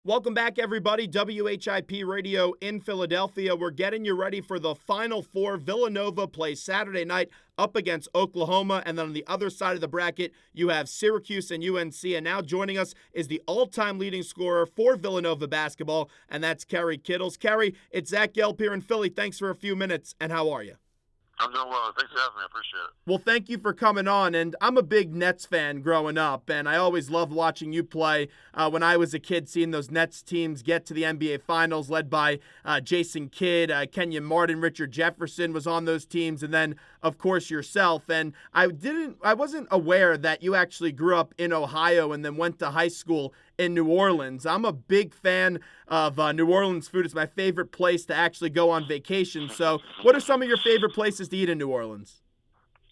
Welcome back, everybody. WHIP Radio in Philadelphia. We're getting you ready for the Final Four. Villanova plays Saturday night up against Oklahoma. And then on the other side of the bracket, you have Syracuse and UNC. And now joining us is the all-time leading scorer for Villanova basketball, and that's Kerry Kittles. Kerry, it's Zach Gelb here in Philly. Thanks for a few minutes, and how are you? I'm doing well. Thanks for having me. I appreciate it. Well, thank you for coming on, and I'm a big Nets fan growing up, and I always loved watching you play when I was a kid, seeing those Nets teams get to the NBA Finals led by Jason Kidd, Kenyon Martin, Richard Jefferson was on those teams, and then, of course, yourself. And I wasn't aware that you actually grew up in Ohio and then went to high school in New Orleans. I'm a big fan of New Orleans food. It's my favorite place to actually go on vacation. So what are some of your favorite places to eat in New Orleans?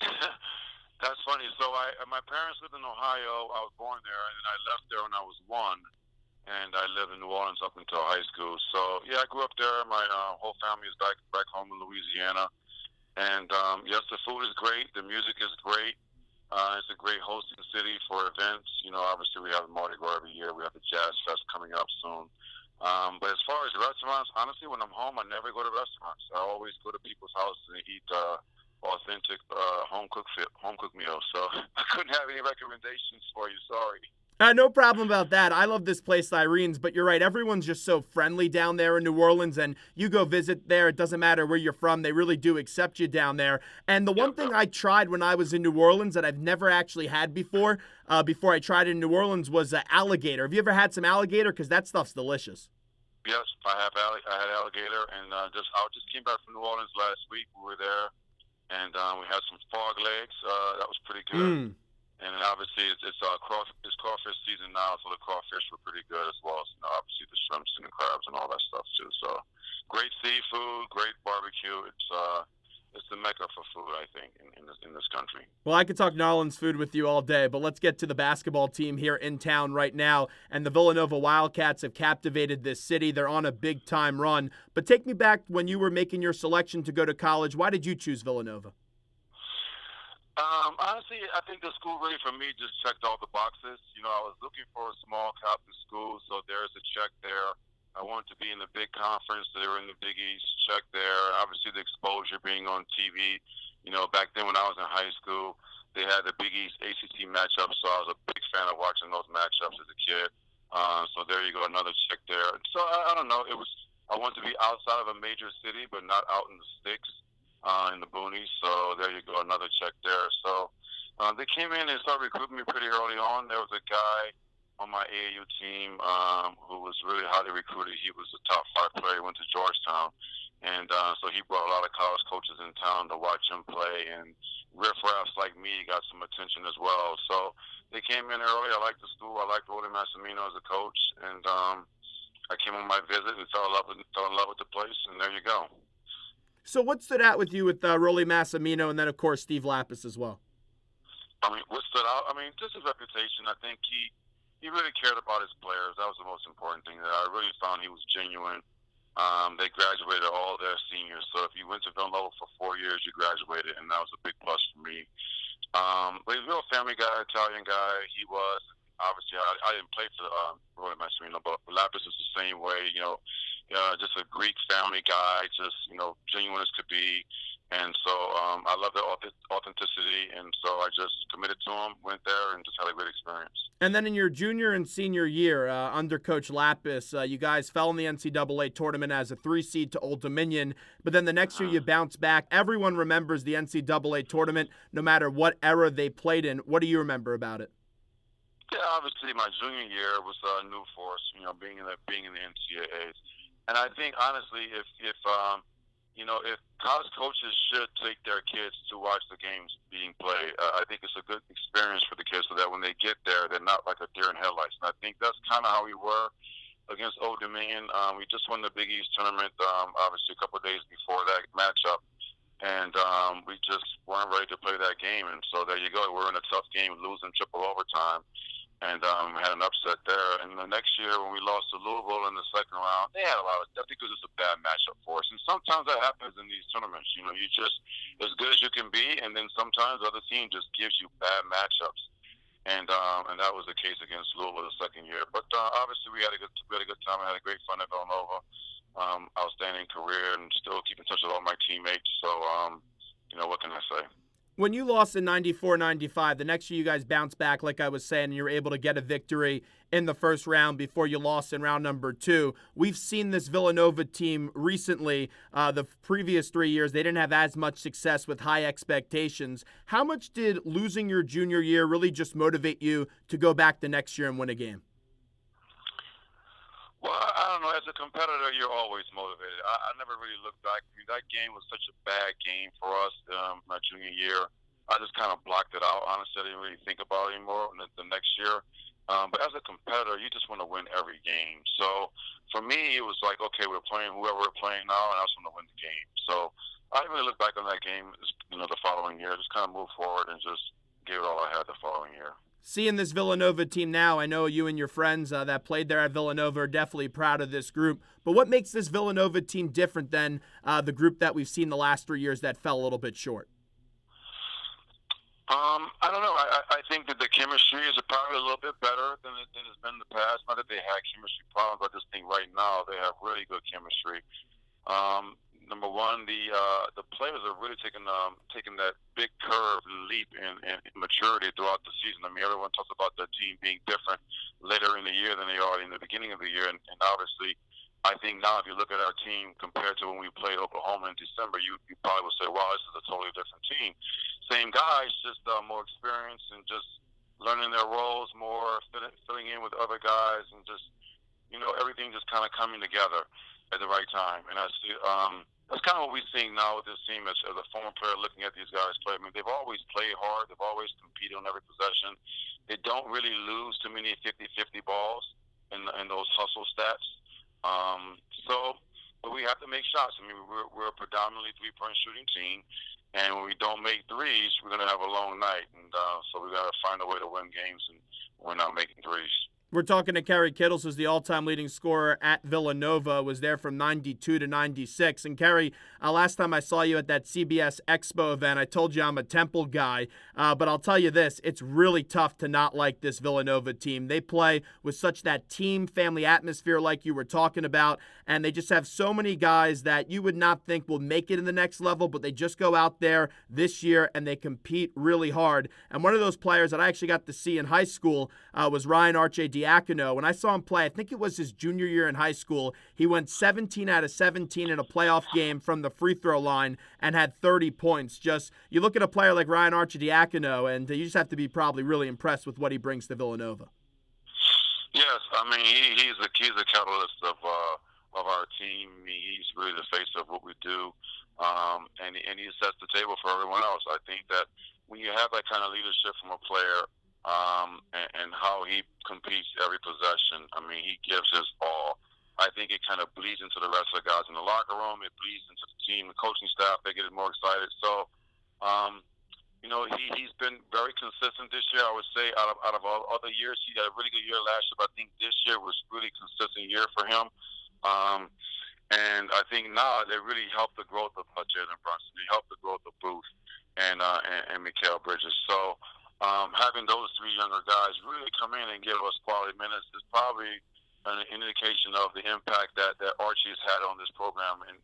That's funny. So my parents lived in Ohio. I was born there, and then I left there when I was 1, and I lived in New Orleans up until high school. So, yeah, I grew up there. My whole family is back home in Louisiana. And, yes, the food is great. The music is great. It's a great hosting city for events. You know, obviously we have Mardi Gras every year. We have the Jazz Fest coming up soon. But as far as restaurants, honestly, when I'm home, I never go to restaurants. I always go to people's houses and eat authentic home cooked meals. So I couldn't have any recommendations for you. Sorry. No problem about that. I love this place, Irene's, but you're right. Everyone's just so friendly down there in New Orleans, and you go visit there. It doesn't matter where you're from. They really do accept you down there. And the one thing I tried when I was in New Orleans that I've never actually had before I tried it in New Orleans, was alligator. Have you ever had some alligator? Because that stuff's delicious. Yes, I had alligator, and I just came back from New Orleans last week. We were there, and we had some frog legs. That was pretty good. And obviously, it's crawfish season now, so the crawfish were pretty good as well as, obviously, the shrimps and the crabs and all that stuff, too. So, great seafood, great barbecue. It's the mecca for food, I think, in this country. Well, I could talk New Orleans food with you all day, but let's get to the basketball team here in town right now. And the Villanova Wildcats have captivated this city. They're on a big-time run. But take me back when you were making your selection to go to college. Why did you choose Villanova? Honestly, I think the school really, for me, just checked all the boxes. You know, I was looking for a small Catholic school, so there's a check there. I wanted to be in the big conference. They were in the Big East, check there. Obviously, the exposure being on TV. You know, back then when I was in high school, they had the Big East ACC matchups, so I was a big fan of watching those matchups as a kid. So there you go, another check there. So I don't know. I wanted to be outside of a major city, but not out in the sticks. In the boonies, so there you go, another check there. So they came in and started recruiting me pretty early on. There was a guy on my AAU team who was really highly recruited. He was a top 5 player. He went to Georgetown, and so he brought a lot of college coaches in town to watch him play. And riffraffs like me got some attention as well. So they came in early. I liked the school. I liked Rolly Massimino as a coach, and I came on my visit and fell in love with the place. And there you go. So what stood out with you with Rolly Massimino and then, of course, Steve Lapis as well? I mean, what stood out? I mean, just his reputation. I think he really cared about his players. That was the most important thing. That I really found he was genuine. They graduated all their seniors. So if you went to Villanova for 4 years, you graduated, and that was a big plus for me. But he's a real family guy, Italian guy. He was. Obviously, I didn't play for Rolly Massimino, but Lapis is the same way, just a Greek family guy, just, genuine as could be. And so I love the authenticity, and so I just committed to him, went there, and just had a great experience. And then in your junior and senior year, under Coach Lapis, you guys fell in the NCAA Tournament as a 3 seed to Old Dominion, but then the next year you bounced back. Everyone remembers the NCAA Tournament, no matter what era they played in. What do you remember about it? Yeah, obviously my junior year was new for us, being in the NCAAs. And I think, honestly, if college coaches should take their kids to watch the games being played, I think it's a good experience for the kids so that when they get there, they're not like a deer in headlights. And I think that's kind of how we were against Old Dominion. We just won the Big East tournament, obviously, a couple of days before that matchup. And we just weren't ready to play that game. And so there you go. We're in a tough game, losing triple overtime. And we had an upset there. And the next year when we lost to Louisville in the second round, they had a lot of – I think it was just a bad matchup for us. And sometimes that happens in these tournaments. You just as good as you can be, and then sometimes the other team just gives you bad matchups. and that was the case against Louisville the second year. But obviously, we had a good time. I had a great fun at Villanova. Outstanding career, and still keep in touch with all my teammates. So, what can I say? When you lost in 94-95, the next year you guys bounced back, like I was saying, and you were able to get a victory in the first round before you lost in round number 2. We've seen this Villanova team recently. The previous 3 years, they didn't have as much success with high expectations. How much did losing your junior year really just motivate you to go back the next year and win a game? Well, I don't know. As a competitor, you're always motivated. I never really looked back. That game was such a bad game for us my junior year. I just kind of blocked it out. Honestly, I didn't really think about it anymore the next year. But as a competitor, you just want to win every game. So for me, it was like, okay, we're playing whoever we're playing now, and I just want to win the game. So I didn't really look back on that game, the following year. Just kind of move forward and just give it all I had the following year. Seeing this Villanova team now, I know you and your friends that played there at Villanova are definitely proud of this group. But what makes this Villanova team different than the group that we've seen the last 3 years that fell a little bit short? I don't know. I think that the chemistry is probably a little bit better than it's been in the past. Not that they had chemistry problems, but I just think right now they have really good chemistry. Number one, the players are really taking that big curve leap in maturity throughout the season. I mean, everyone talks about the team being different later in the year than they are in the beginning of the year, and obviously, I think now if you look at our team compared to when we played Oklahoma in December, you probably would say, wow, this is a totally different team. Same guys, just more experience and just learning their roles more, filling in with other guys, and just everything just kind of coming together at the right time. And I see that's kind of what we're seeing now with this team as a former player looking at these guys play. I mean, they've always played hard. They've always competed on every possession. They don't really lose too many 50-50 balls in those hustle stats. But we have to make shots. I mean, we're a predominantly three-point shooting team, and when we don't make threes, we're going to have a long night. And so we got to find a way to win games, and we're not making threes. We're talking to Kerry Kittles, who's the all-time leading scorer at Villanova, was there from 92 to 96. And Kerry, last time I saw you at that CBS Expo event, I told you I'm a Temple guy, but I'll tell you this, it's really tough to not like this Villanova team. They play with such that team family atmosphere like you were talking about, and they just have so many guys that you would not think will make it in the next level, but they just go out there this year and they compete really hard. And one of those players that I actually got to see in high school was Ryan Arcidiacono. When I saw him play, I think it was his junior year in high school, he went 17 out of 17 in a playoff game from the free throw line and had 30 points. Just, you look at a player like Ryan Arcidiacono, and you just have to be probably really impressed with what he brings to Villanova. Yes, I mean he's a catalyst of our team. He's really the face of what we do, and he sets the table for everyone else. I think that when you have that kind of leadership from a player, and how he competes every possession, I mean he gives his all. I think it kind of bleeds into the rest of the guys in the locker room. It bleeds into the team, the coaching staff. They get more excited. So, he's been very consistent this year. I would say out of all other years, he had a really good year last year, but I think this year was really consistent year for him. And I think now they really helped the growth of Jalen Brunson. They helped the growth of Booth and Mikal Bridges. So having those three younger guys really come in and give us quality minutes is probably an indication of the impact that Archie has had on this program, and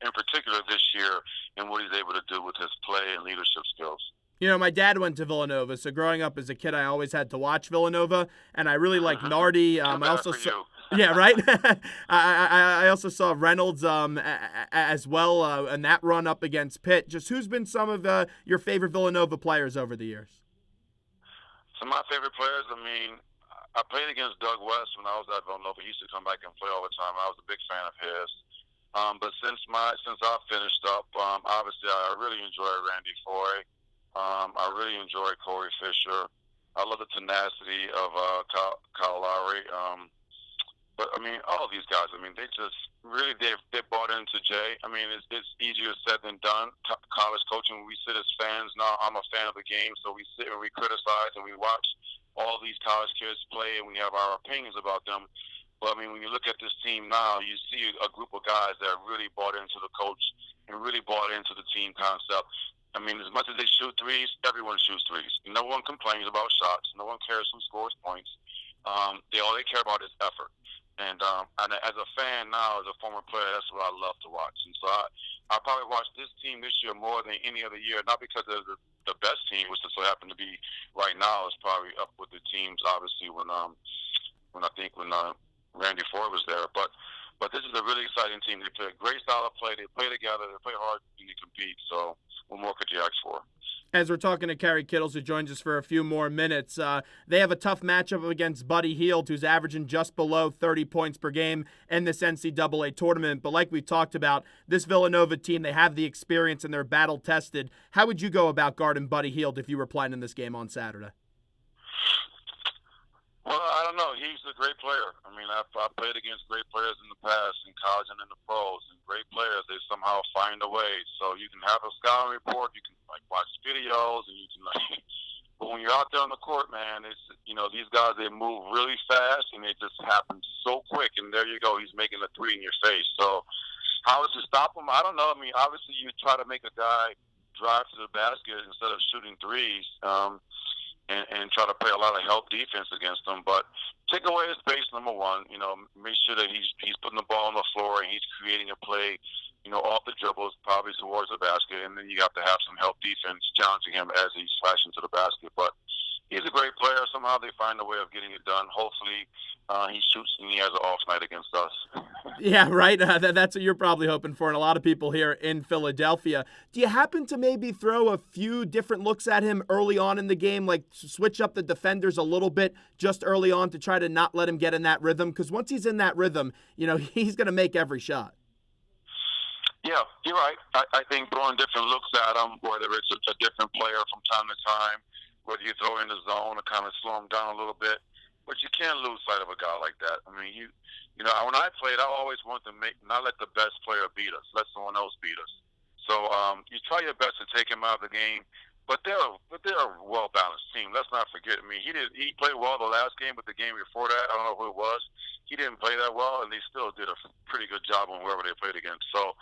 in particular this year, and what he's able to do with his play and leadership skills. You know, my dad went to Villanova, so growing up as a kid, I always had to watch Villanova, and I really like Nardi. I also saw, yeah, right. I also saw Reynolds as well in that run up against Pitt. Just who's been some of your favorite Villanova players over the years? Some of my favorite players, I mean, I played against Doug West when I was at Villanova. He used to come back and play all the time. I was a big fan of his. But since I finished up, obviously I really enjoy Randy Foy. I really enjoy Corey Fisher. I love the tenacity of Kyle Lowry. But I mean, all of these guys. I mean, they just really they bought into Jay. I mean, it's easier said than done. College coaching. We sit as fans. Now I'm a fan of the game, so we sit and we criticize and we watch all these college kids play, and we have our opinions about them. But I mean, when you look at this team now, you see a group of guys that really bought into the coach and really bought into the team concept. I mean, as much as they shoot threes, everyone shoots threes. No one complains about shots. No one cares who scores points. All they care about is effort. And as a fan now, as a former player, that's what I love to watch. And so I probably watch this team this year more than any other year, not because they're the best team, which just so happen to be right now, is probably up with the teams, obviously, when Randy Ford was there. But this is a really exciting team. They play a great style of play. They play together. They play hard and they compete. So what more could you ask for? As we're talking to Kerry Kittles, who joins us for a few more minutes, they have a tough matchup against Buddy Hield, who's averaging just below 30 points per game in this NCAA tournament. But like we talked about, this Villanova team, they have the experience and they're battle-tested. How would you go about guarding Buddy Hield if you were playing in this game on Saturday? Well, I don't know. He's a great player. I mean, I've played against great players in the past, in college and in the pros. And great players, they somehow find a way. So you can have a scouting report, you can watch videos, and you can But when you're out there on the court, man, it's these guys, they move really fast, and it just happens so quick. And there you go, he's making a three in your face. So how to stop him? I don't know. I mean, obviously you try to make a guy drive to the basket instead of shooting threes. And try to play a lot of help defense against them. But take away his pace, number one. Make sure that he's putting the ball on the floor and he's creating a play, off the dribbles, probably towards the basket. And then you have to have some help defense challenging him as he's flashing to the basket. But he's a great player. Somehow they find a way of getting it done. Hopefully he shoots and he has an off night against us. Yeah, right. That's what you're probably hoping for, and a lot of people here in Philadelphia. Do you happen to maybe throw a few different looks at him early on in the game, like switch up the defenders a little bit just early on to try to not let him get in that rhythm? Because once he's in that rhythm, he's going to make every shot. Yeah, you're right. I think throwing different looks at him, whether it's a different player from time to time, whether you throw in the zone to kind of slow him down a little bit. But you can't lose sight of a guy like that. I mean, when I played, I always wanted to not let the best player beat us, let someone else beat us. So you try your best to take him out of the game. But they're a well-balanced team. Let's not forget. I mean, he played well the last game, but the game before that, I don't know who it was, he didn't play that well, and they still did a pretty good job on whoever they played against. So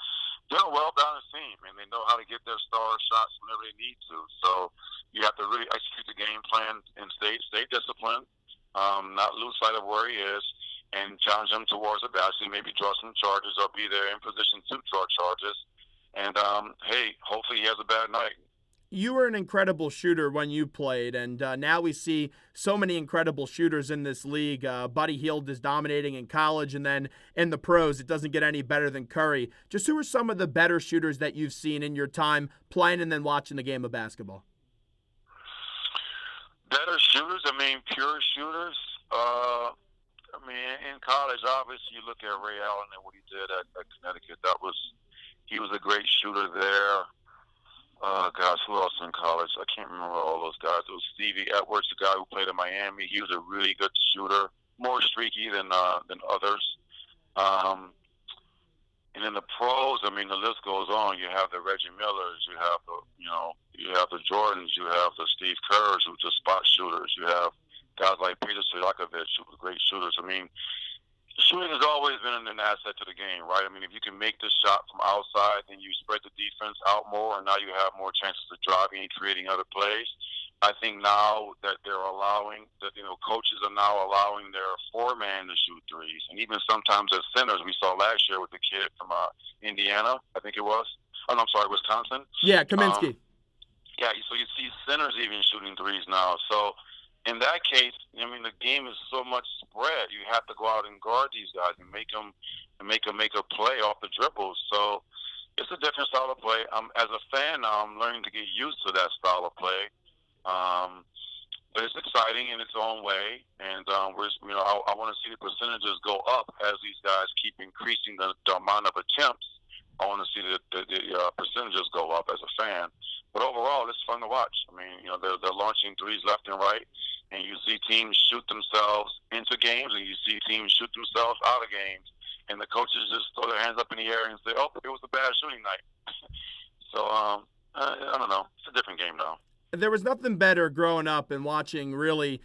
they're a well-balanced team, and they know how to get their star shots whenever they need to. So you have to really execute the game plan and stay disciplined, not lose sight of where he is, and challenge him towards the basket, maybe draw some charges or be there in position to draw charges. And, hey, hopefully he has a bad night. You were an incredible shooter when you played, and now we see so many incredible shooters in this league. Buddy Hield is dominating in college, and then in the pros, it doesn't get any better than Curry. Just who are some of the better shooters that you've seen in your time playing and then watching the game of basketball? Better shooters? I mean, pure shooters? In college, obviously, you look at Ray Allen and what he did at Connecticut. He was a great shooter there. Gosh, who else in college? I can't remember all those guys. It was Stevie Edwards, the guy who played in Miami. He was a really good shooter, more streaky than others. And in the pros, I mean, the list goes on. You have the Reggie Millers, you have the Jordans, you have the Steve Kerrs, who are just spot shooters. You have guys like Peter Stojakovic, who were great shooters. I mean, shooting has always been an asset to the game, right? I mean, if you can make the shot from outside, then you spread the defense out more, and now you have more chances of driving and creating other plays. I think now that coaches are now allowing their four-man to shoot threes, and even sometimes as centers, we saw last year with the kid from Indiana, I think it was. Oh, no, I'm sorry, Wisconsin. Yeah, Kaminsky. So you see centers even shooting threes now. So in that case, I mean, the game is so much spread. You have to go out and guard these guys and make them make a play off the dribbles. So it's a different style of play. As a fan now, I'm learning to get used to that style of play. But it's exciting in its own way, and I want to see the percentages go up as these guys keep increasing the amount of attempts. I want to see the percentages go up as a fan. But overall, it's fun to watch. I mean, they're launching threes left and right, and you see teams shoot themselves into games, and you see teams shoot themselves out of games, and the coaches just throw their hands up in the air and say, "Oh, it was a bad shooting night." So I don't know. It's a different game now. There was nothing better growing up and watching really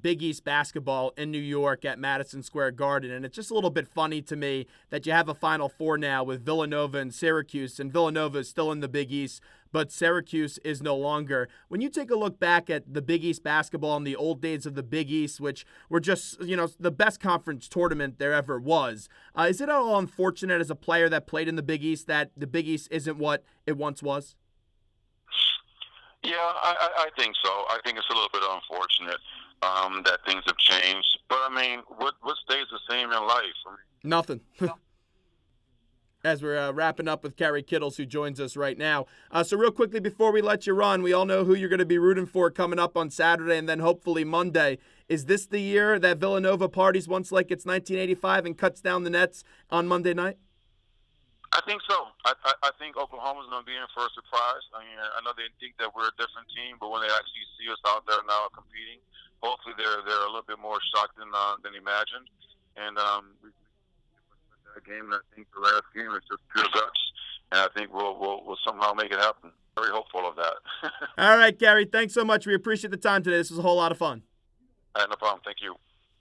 Big East basketball in New York at Madison Square Garden. And it's just a little bit funny to me that you have a Final Four now with Villanova and Syracuse, and Villanova is still in the Big East, but Syracuse is no longer. When you take a look back at the Big East basketball in the old days of the Big East, which were just, the best conference tournament there ever was, is it at all unfortunate as a player that played in the Big East that the Big East isn't what it once was? Yeah, I think so. I think it's a little bit unfortunate that things have changed. But, I mean, what stays the same in life? Nothing. As we're wrapping up with Kerry Kittles, who joins us right now. So real quickly before we let you run, we all know who you're going to be rooting for coming up on Saturday and then hopefully Monday. Is this the year that Villanova parties once like it's 1985 and cuts down the nets on Monday night? I think so. I think Oklahoma's going to be in for a surprise. I mean, I know they think that we're a different team, but when they actually see us out there now competing, hopefully they're a little bit more shocked than imagined. And we that game, and I think the last game is just pure guts, and I think we'll somehow make it happen. Very hopeful of that. All right, Kerry, thanks so much. We appreciate the time today. This was a whole lot of fun. All right, no problem. Thank you.